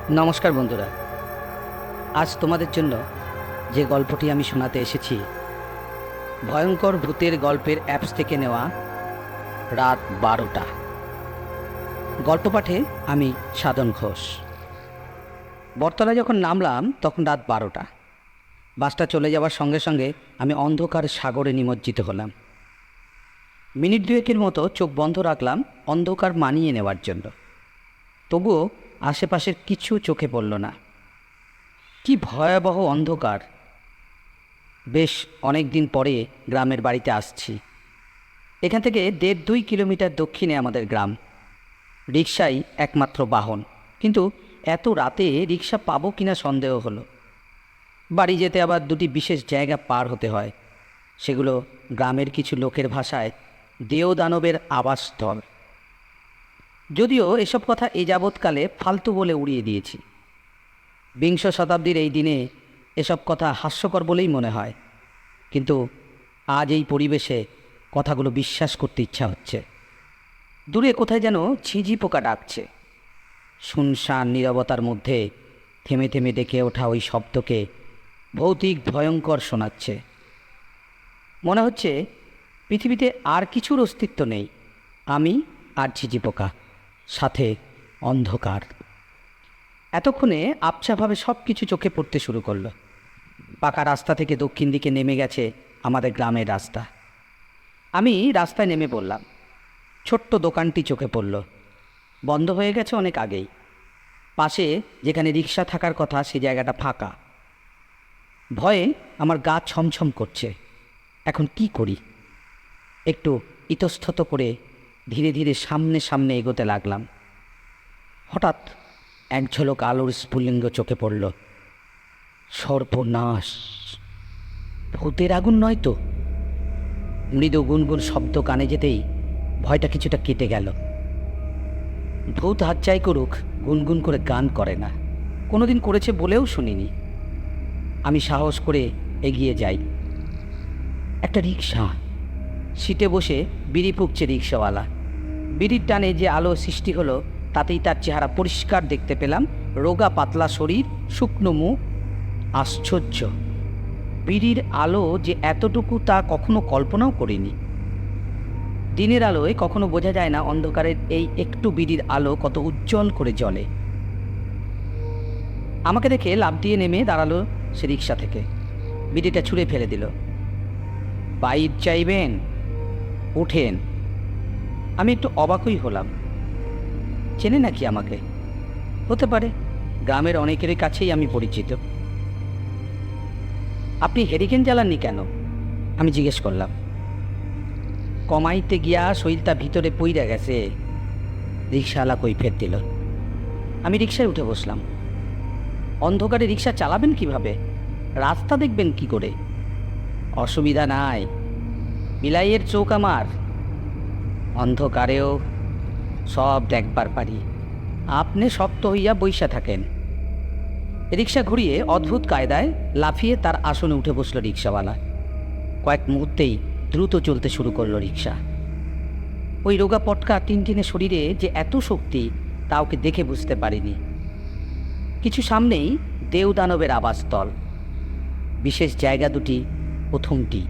নমস্কার বন্ধুরা, আজ তোমাদের জন্য যে গল্পটি আমি শোনাতে এসেছি ভয়ঙ্কর ভূতের গল্পের অ্যাপস থেকে নেওয়া। রাত 12টা। গল্প পাঠে আমি সাধন ঘোষ। বটতলায় যখন নামলাম তখন রাত 12টা। বাসটা চলে যাওয়ার সঙ্গে সঙ্গে আমি অন্ধকার সাগরে নিমজ্জিত হলাম। মিনিট দুয়েকের মতো চোখ বন্ধ রাখলাম অন্ধকার মানিয়ে নেওয়ার জন্য। তবুও আশেপাশের কিছু চোখে পড়ল না। কি ভয়াবহ অন্ধকার! বেশ অনেক দিন পরে গ্রামের বাড়িতে আসছি। এখান থেকে 1.5-2 কিলোমিটার দক্ষিণে আমাদের গ্রাম। রিকশাই একমাত্র বাহন, কিন্তু এত রাতে রিকশা পাবো কিনা সন্দেহ হলো। বাড়ি যেতে আবার দুটি বিশেষ জায়গা পার হতে হয়। সেগুলো গ্রামের কিছু লোকের ভাষায় দেওদানবের আবাসস্থল। যদিও এসব কথা এ যাবৎকালে ফালতু বলে উড়িয়ে দিয়েছি। বিংশ শতাব্দীর এই দিনে এসব কথা হাস্যকর বলেই মনে হয়, কিন্তু আজ এই পরিবেশে কথাগুলো বিশ্বাস করতে ইচ্ছা হচ্ছে। দূরে কোথায় যেন ঝিঁঝি পোকা ডাকছে। শুনশান নীরবতার মধ্যে থেমে থেমে ডেকে ওঠা ওই শব্দকে ভৌতিক ভয়ঙ্কর শোনাচ্ছে। মনে হচ্ছে পৃথিবীতে আর কিছুর অস্তিত্ব নেই, আমি আর ঝিঁঝি পোকা, সাথে অন্ধকার। এতক্ষণে আবছাভাবে সব কিছু চোখে পড়তে শুরু করলো। পাকা রাস্তা থেকে দক্ষিণ দিকে নেমে গেছে আমাদের গ্রামের রাস্তা। আমি রাস্তায় নেমে পড়লাম। ছোট্ট দোকানটি চোখে পড়ল। বন্ধ হয়ে গেছে অনেক আগেই। পাশে যেখানে রিকশা থাকার কথা সে জায়গাটা ফাঁকা। ভয়ে আমার গা ছমছম করছে। এখন কি করি? একটু ইতস্তত করে ধীরে ধীরে সামনে সামনে এগোতে লাগলাম। হঠাৎ এক ঝলক আলোর স্ফুলিঙ্গ চোখে পড়ল। সর্বনাশ! ভূতের আগুন নয় তো? মৃদু গুনগুন শব্দ কানে যেতেই ভয়টা কিছুটা কেটে গেল। ভূত হাত যাই করুক, গুনগুন করে গান করে না, কোনোদিন করেছে বলেও শুনিনি। আমি সাহস করে এগিয়ে যাই। একটা রিকশা। সিটে বসে বিড়ি ফুঁকছে রিকশাওয়ালা। বিড়ির টানে যে আলো সৃষ্টি হলো তাতেই তার চেহারা পরিষ্কার দেখতে পেলাম। রোগা পাতলা শরীর, শুকনো মুখ। আশ্চর্য! বিড়ির আলো যে এতটুকু তা কখনো কল্পনাও করিনি। দিনের আলোয় কখনো বোঝা যায় না অন্ধকারের এই একটু বিড়ির আলো কত উজ্জ্বল করে জ্বলে। আমাকে দেখে লাফ দিয়ে নেমে দাঁড়ালো সে রিকশা থেকে। বিড়িটা ছুঁড়ে ফেলে দিল। বাইর চাইবেন? উঠেন। আমি একটু অবাকই হলাম। চেনে নাকি আমাকে? হতে পারে, গ্রামের অনেকেরই কাছেই আমি পরিচিত। আপনি হেরিকেন জ্বালাননি কেন? আমি জিজ্ঞেস করলাম। কমাইতে গিয়া শরীরটা ভিতরে পইরা গেছে, রিকশাওয়ালা কৈফিয়ত দিল। আমি রিকশায় উঠে বসলাম। অন্ধকারে রিকশা চালাবেন কিভাবে? রাস্তা দেখবেন কি করে? অসুবিধা নাই, বিলাইয়ের চোখ আমার, অন্ধকারেও সব দেখবার পারি। আপনি শক্ত হইয়া বইসা থাকেন। রিকশা ঘুরিয়ে অদ্ভুত কায়দায় লাফিয়ে তার আসনে উঠে বসল রিকশাওয়ালা। কয়েক মুহূর্তেই দ্রুত চলতে শুরু করলো রিকশা। ওই রোগা পটকা টিনটিনে শরীরে যে এত শক্তি তা ওকে দেখে বুঝতে পারিনি। কিছু সামনেই দেওদানবের আবাসস্থল। বিশেষ জায়গা দুটি। প্রথমটি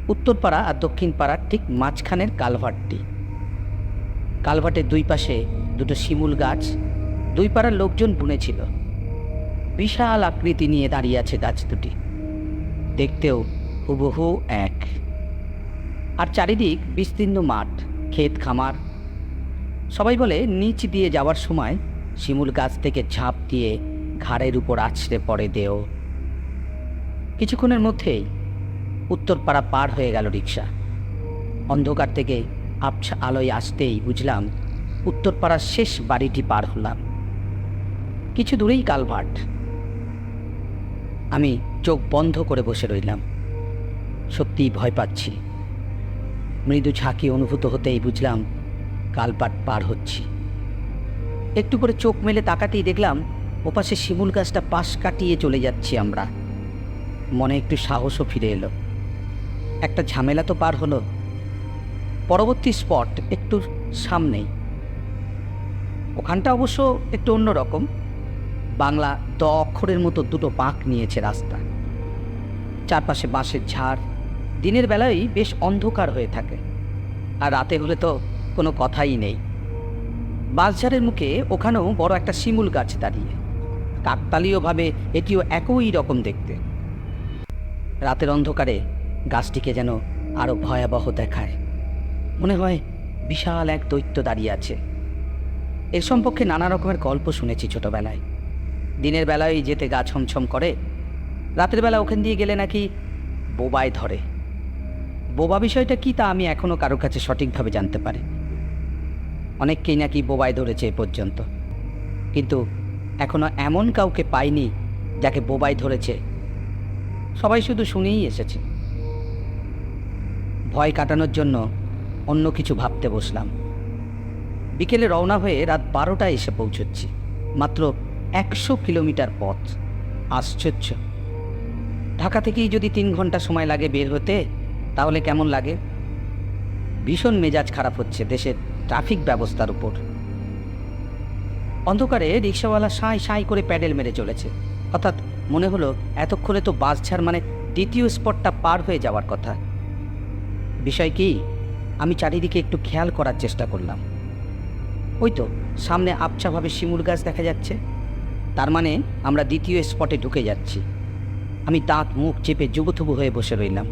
উত্তরপাড়া আর দক্ষিণ পাড়ার ঠিক মাঝখানের কালভার্টটি। কালভার্টের দুই পাশে দুটো শিমুল গাছ। দুই পাড়ার লোকজন বুনেছিল। বিশাল আকৃতি নিয়ে দাঁড়িয়ে আছে গাছ দুটি, দেখতেও হুবহু এক। আর চারিদিক বিস্তীর্ণ মাঠ, ক্ষেত খামার। সবাই বলে নিচ দিয়ে যাওয়ার সময় শিমুল গাছ থেকে ঝাঁপ দিয়ে ঘাড়ের উপর আছড়ে পড়ে দেও। কিছুক্ষণের মধ্যেই উত্তরপাড়া পার হয়ে গেল রিকশা। অন্ধকার থেকে আবছা আলোয় আসতেই বুঝলাম উত্তরপাড়ার শেষ বাড়িটি পার হলাম। কিছু দূরেই কালভার্ট। আমি চোখ বন্ধ করে বসে রইলাম। সত্যিই ভয় পাচ্ছি। মৃদু ঝাঁকি অনুভূত হতেই বুঝলাম কালভার্ট পার হচ্ছি। একটু করে চোখ মেলে তাকাতেই দেখলাম ওপাশে শিমুল গাছটা পাশ কাটিয়ে চলে যাচ্ছি আমরা। মনে একটু সাহসও ফিরে এলো। একটা ঝামেলা তো পার হলো। পরবর্তী স্পট একটু সামনেই। ওখানটা অবশ্য একটু অন্যরকম। বাংলা দ অক্ষরের মতো দুটো বাঁক নিয়েছে রাস্তা। চারপাশে বাঁশের ঝাড়। দিনের বেলায় বেশ অন্ধকার হয়ে থাকে, আর রাতে হলে তো কোনো কথাই নেই। বাঁশঝাড়ের মুখে ওখানেও বড় একটা শিমুল গাছ দাঁড়িয়ে, কাকতালীয়ভাবে এটিও একই রকম দেখতে। রাতের অন্ধকারে গাছটিকে যেন আরো ভয়াবহ দেখায়। মনে হয় বিশাল এক দৈত্য দাঁড়িয়ে আছে। এর সম্পর্কে নানা রকমের গল্প শুনেছি ছোটবেলায়। দিনের বেলায় যেতে গা ছমছম করে, রাতের বেলা ওখান দিয়ে গেলে নাকি বোবায় ধরে। বোবা বিষয়টা কি তা আমি এখনো কারোর কাছে সঠিকভাবে জানতে পারি। অনেককেই নাকি বোবায় ধরেছে এ পর্যন্ত, কিন্তু এখনো এমন কাউকে পাইনি যাকে বোবায় ধরেছে। সবাই শুধু শুনেই এসেছে। ভয় কাটানোর জন্য অন্য কিছু ভাবতে বসলাম। বিকেলে রওনা হয়ে রাত 12টায় এসে পৌঁছচ্ছি। মাত্র 100 কিলোমিটার পথ। আশ্চর্য, ঢাকা থেকেই যদি 3 ঘন্টা সময় লাগে বের হতে, তাহলে কেমন লাগে? ভীষণ মেজাজ খারাপ হচ্ছে দেশের ট্রাফিক ব্যবস্থার উপর। অন্ধকারে রিক্সাওয়ালা সাঁই সাঁই করে প্যাডেল মেরে চলেছে। অর্থাৎ মনে হলো এতক্ষণে তো বাসঝাড় মানে দ্বিতীয় স্পটটা পার হয়ে যাওয়ার কথা। বিষয় কি, আমি চারিদিকে একটু খেয়াল করার চেষ্টা করলাম। ওই তো সামনে আবছাভাবে শিমুল গাছ দেখা যাচ্ছে। তার মানে আমরা দ্বিতীয় স্পটে ঢুকে যাচ্ছি। আমি দাঁত মুখ চেপে জুবুথুবু হয়ে বসে রইলাম।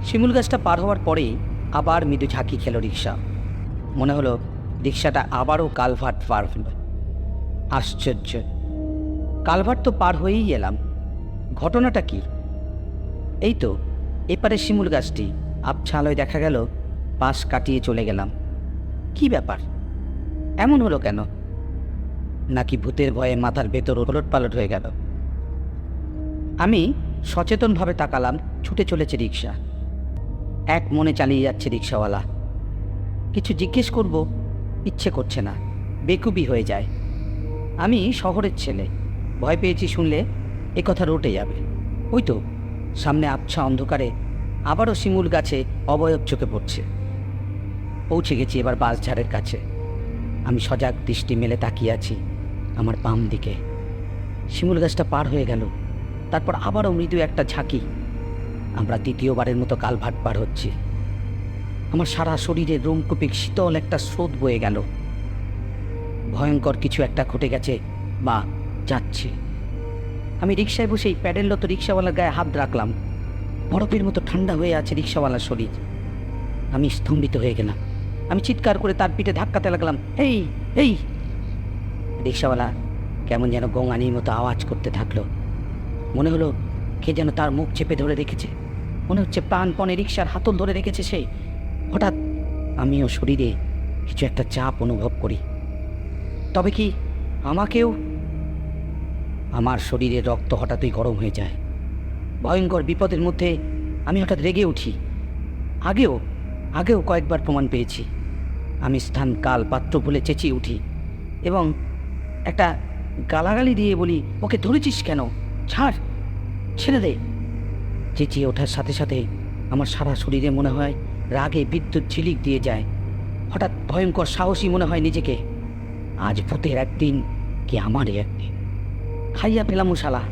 শিমুল গাছটা পার হওয়ার পরেই আবার মৃদু ঝাঁকি খেল রিক্সা। মনে হলো রিক্সাটা আবারও কালভার্ট পার হল। আশ্চর্য, কালভার্ট তো পার হয়েই এলাম। ঘটনাটা কি? এই তো এপারে শিমুল গাছটি, আবছা আলোয় দেখা গেল পাশ কাটিয়ে চলে গেলাম। কি ব্যাপার, এমন হলো কেন? নাকি ভূতের ভয়ে মাথার ভেতর ওলটপালট হয়ে গেল? আমি সচেতনভাবে তাকালাম। ছুটে চলেছে রিক্সা, এক মনে চালিয়ে যাচ্ছে রিক্সাওয়ালা। কিছু জিজ্ঞেস করব, ইচ্ছে করছে না, বেকুবি হয়ে যায়। আমি শহরের ছেলে, ভয় পেয়েছি শুনলে এ কথা রটে যাবে। ওই তো সামনে আবছা অন্ধকারে আবারও শিমুল গাছে অবয়ব চোখে পড়ছে। পৌঁছে গেছি এবার বাসঝাড়ের কাছে। আমি সজাগ দৃষ্টি মেলে তাকিয়ে আছি আমার বাম দিকে। শিমুল গাছটা পার হয়ে গেল, তারপর আবারও মৃদু একটা ঝাঁকি। আমরা দ্বিতীয়বারের মতো কালভার্ট পার হচ্ছি। আমার সারা শরীরে রোমকূপিক শীতল একটা স্রোত বয়ে গেল। ভয়ঙ্কর কিছু একটা ঘটে গেছে বা যাচ্ছে। আমি রিক্সায় বসেই প্যাডেলরত রিক্সাওয়ালার গায়ে হাত রাখলাম। বরফের মতো ঠান্ডা হয়ে আছে রিক্সাওয়ালার শরীর। আমি স্তম্ভিত হয়ে গেলাম। আমি চিৎকার করে তার পিঠে ধাক্কাতে লাগলাম, এই এই। রিক্সাওয়ালা কেমন যেন গোঙানির মতো আওয়াজ করতে থাকলো। মনে হলো কে যেন তার মুখ চেপে ধরে রেখেছে। মনে হচ্ছে প্রাণপণে রিক্সার হাতল ধরে রেখেছে সে। হঠাৎ আমিও শরীরে কিছু একটা চাপ অনুভব করি। তবে কি আমাকেও? আমার শরীরের রক্ত হঠাৎই গরম হয়ে যায়। ভয়ঙ্কর বিপদের মধ্যে আমি হঠাৎ রেগে উঠি। আগেও কয়েকবার প্রমাণ পেয়েছি। আমি স্থান কাল পাত্র বলে চেঁচিয়ে উঠি এবং একটা গালাগালি দিয়ে বলি, ওকে ধরেছিস কেন? ছাড়, ছেড়ে দে। চেঁচিয়ে ওঠার সাথে সাথে আমার সারা শরীরে মনে হয় রাগে বিদ্যুৎ ঝিলিক দিয়ে যায়। হঠাৎ ভয়ঙ্কর সাহসী মনে হয় নিজেকে। আজ ভূতের একদিন কি আমারই একদিন। খাইয়া পেলাম শালা,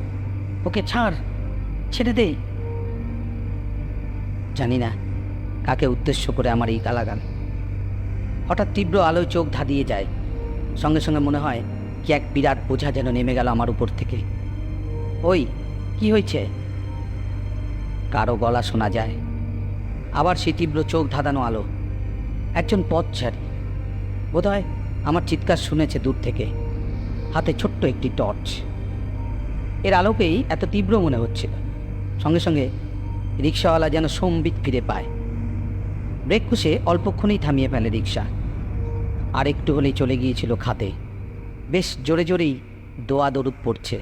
ওকে ছাড়, ছেড়ে দে। জানি না কাকে উদ্দেশ্য করে আমার এই গালাগাল। হঠাৎ তীব্র আলোয় চোখ ধাঁধিয়ে যায়। সঙ্গে সঙ্গে মনে হয় কি এক বিরাট বোঝা যেন নেমে গেল আমার উপর থেকে। ওই কি হয়েছে? কারো গলা শোনা যায়। আবার সেই তীব্র চোখ ধাঁধানো আলো। একজন পথচারী বোধহয় আমার চিৎকার শুনেছে দূর থেকে। হাতে ছোট্ট একটি টর্চ। এর আলোকেই এত তীব্র মনে হচ্ছিল। সঙ্গে সঙ্গে রিক্সাওয়ালা যেন সম্বিত ফিরে পায়। ব্রেক কষে অল্পক্ষণেই থামিয়ে ফেলে রিক্সা। আর একটু হলেই চলে গিয়েছিল খাদে। বেশ জোরে জোরেই দোয়া দরুদ পড়ছে।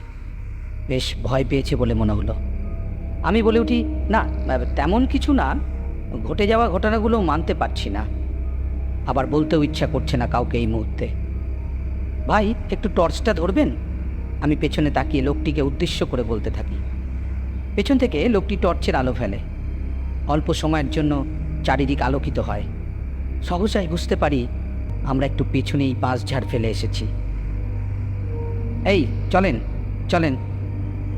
বেশ ভয় পেয়েছে বলে মনে হলো। আমি বলে উঠি, না তেমন কিছু না, ঘটে যাওয়া ঘটনাগুলো মানতে পারছি না। আবার বলতেও ইচ্ছা করছে না কাউকে এই মুহূর্তে। ভাই একটু টর্চটা ধরবেন? আমি পেছনে তাকিয়ে লোকটিকে উদ্দেশ্য করে বলতে থাকি। পেছন থেকে লোকটি টর্চের আলো ফেলে। অল্প সময়ের জন্য চারিদিক আলোকিত হয়। সহসাই বুঝতে পারি আমরা একটু পেছনেই বাঁশঝাড় ফেলে এসেছি। এই চলেন চলেন।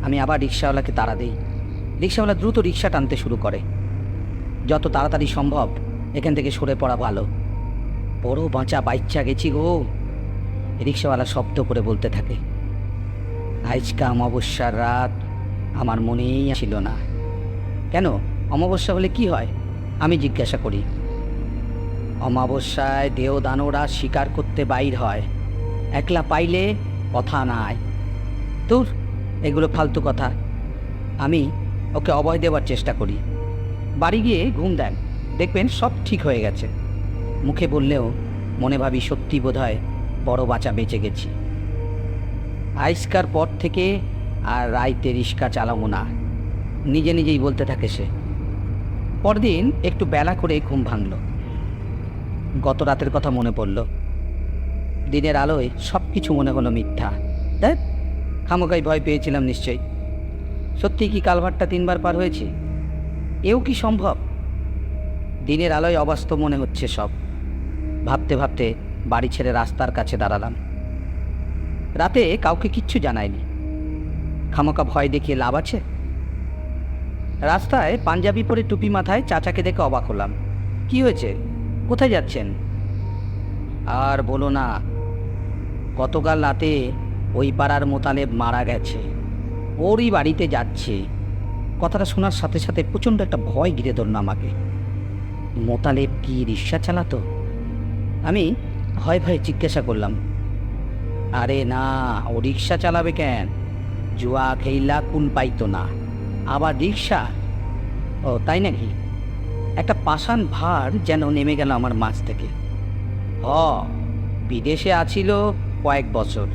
আমি আবার রিক্সাওয়ালাকে তাড়া দিই। রিক্সাওয়ালা দ্রুত রিক্সা টানতে শুরু করে। যত তাড়াতাড়ি সম্ভব এখান থেকে সরে পড়া ভালো। বড় বাঁচা বাইচ্চা গেছি গো, রিক্সাওয়ালা শব্দ করে বলতে থাকে। আজকা অমাবস্যার রাত আমার মনেই ছিল না। কেন, অমাবস্যা হলে কি হয়? আমি জিজ্ঞাসা করি। অমাবস্যায় দেও দানবরা শিকার করতে বাইর হয়, একলা পাইলে কথা নাই। তোর এগুলো ফালতু কথা। আমি ওকে অভয় দেওয়ার চেষ্টা করি। বাড়ি গিয়ে ঘুম দেন, দেখবেন সব ঠিক হয়ে গেছে। মুখে বললেও মনে ভাবি সত্যি বোধহয় বড় বাঁচা বেঁচে গেছি। আইসকার পর থেকে আর রাইতে রিক্সা চালাবো না, নিজে নিজেই বলতে থাকে সে। পরদিন একটু বেলা করে ঘুম ভাঙল। গত রাতের কথা মনে পড়ল। দিনের আলোয় সব কিছু মনে হলো মিথ্যা। দেখ, খামোকাই ভয় পেয়েছিলাম নিশ্চয়ই। সত্যি কি কালভারটা 3 বার পার হয়েছে? এও কি সম্ভব? দিনের আলোয় অবাস্তব মনে হচ্ছে সব। ভাবতে ভাবতে বাড়ি ছেড়ে রাস্তার কাছে দাঁড়ালাম। রাতে কাউকে কিচ্ছু জানায়নি, খামোকা ভয় দেখিয়ে লাভ আছে? রাস্তায় পাঞ্জাবি পরে টুপি মাথায় চাচাকে দেখে অবাক হলাম। কি হয়েছে, কোথায় যাচ্ছেন? আর বলো না, গতকাল রাতে ওই পাড়ার মোতালেব মারা গেছে, ওরই বাড়িতে যাচ্ছে। কথাটা শোনার সাথে সাথে প্রচণ্ড একটা ভয় ঘিরে ধরল আমাকে। মোতালেব কি রিক্সা চালাতো? আমি ভয় ভয়ে জিজ্ঞাসা করলাম। আরে না, ও রিক্সা চালাবে কেন? জুয়া খেইলা কুল পাইতো না, আবার রিক্সা? ও তাই নাকি? একটা পাষাণ ভার যেন নেমে গেল আমার মাছ থেকে। বিদেশে আছিল কয়েক বছর,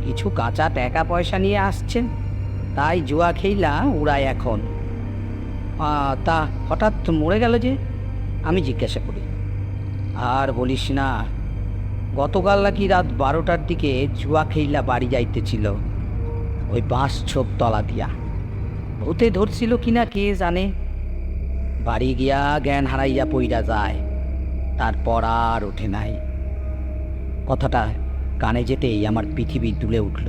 কিছু কাঁচা টাকা পয়সা নিয়ে আসছেন, তাই জুয়া খেইলা উড়ায় এখন। তা হঠাৎ মরে গেল যে? আমি জিজ্ঞাসা করি। আর বলিস না, গতকাল নাকি রাত 12টার দিকে জুয়া খেইলা বাড়ি যাইতেছিল ওই বাঁশ ছোপ তলা দিয়া। ভূতে ধরছিল কিনা কে জানে। বাড়ি গিয়া জ্ঞান হারাইয়া পইরা যায়, তারপর আর ওঠে নাই। কথাটা কানে যেতেই আমার পৃথিবী দুলে উঠল।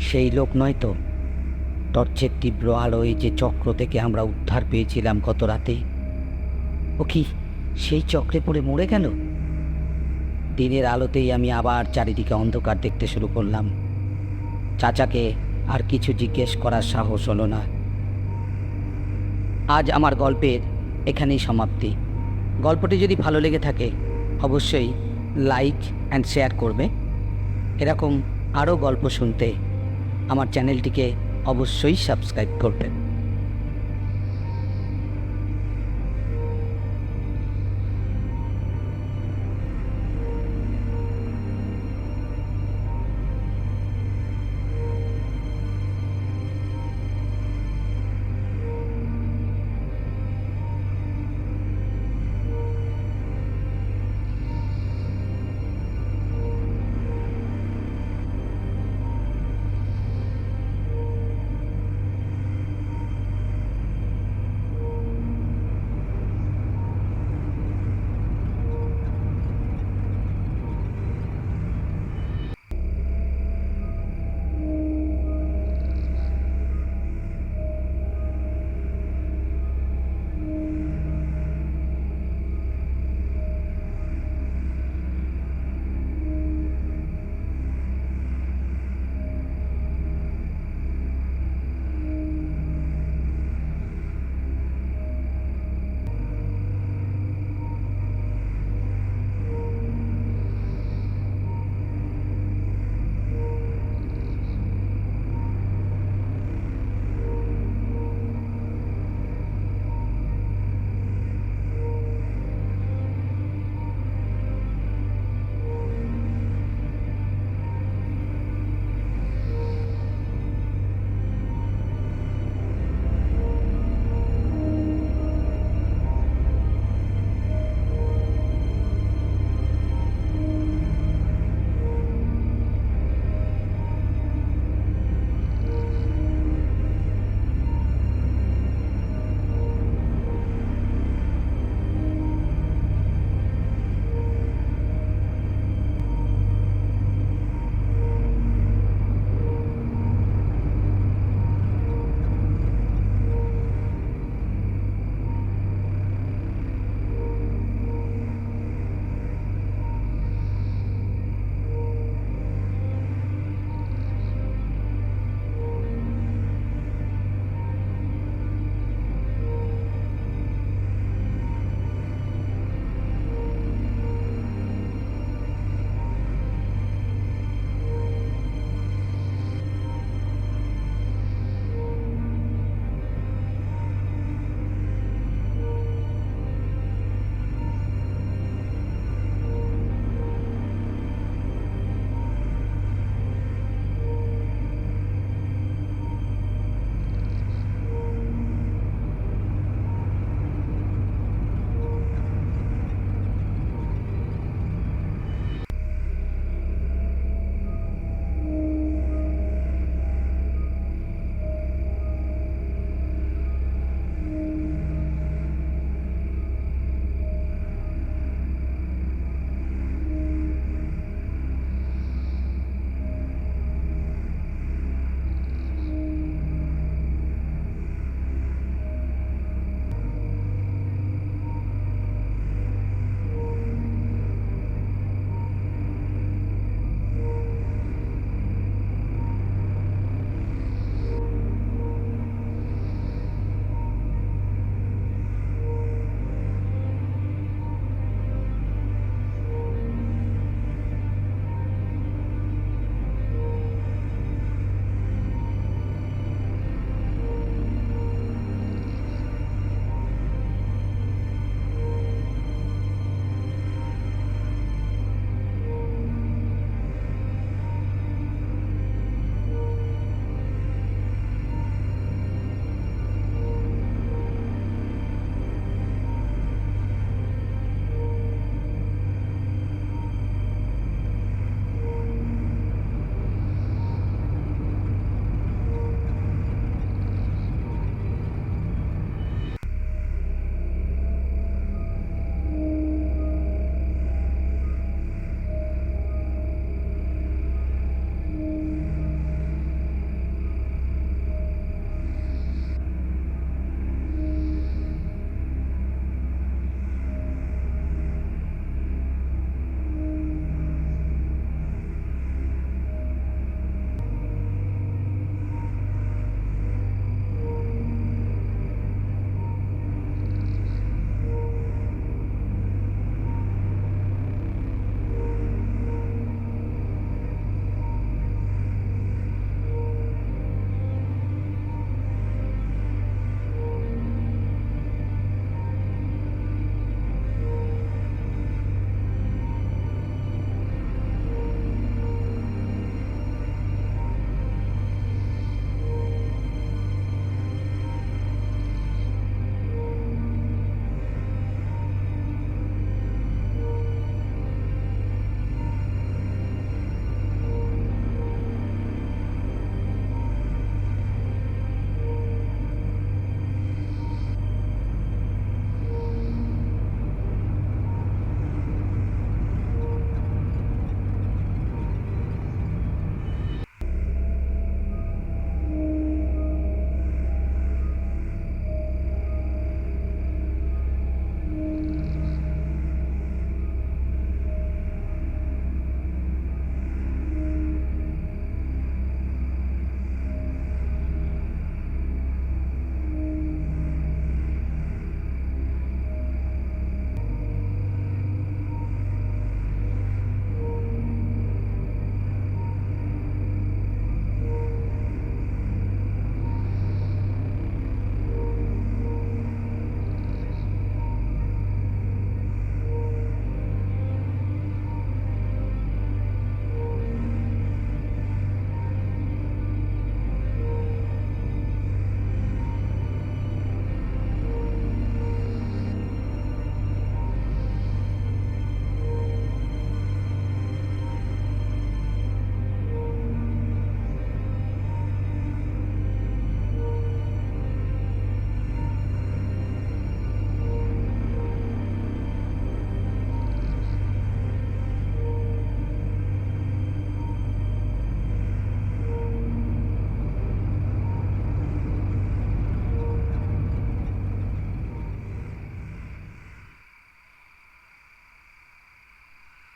সেই লোক নয় তো? টর্চের তীব্র আলোয় যে চক্র থেকে আমরা উদ্ধার পেয়েছিলাম গত রাতে, ও কি সেই চক্রে পড়ে মরে গেল? দিনের আলোতেই আমি আবার চারিদিকে অন্ধকার দেখতে শুরু করলাম। চাচাকে আর কিছু জিজ্ঞেস করার সাহস হলো না। আজ আমার গল্পের এখানেই সমাপ্তি। গল্পটি যদি ভালো লেগে থাকে অবশ্যই লাইক অ্যান্ড শেয়ার করবে। এরকম আরও গল্প শুনতে আমার চ্যানেলটিকে অবশ্যই সাবস্ক্রাইব করবেন।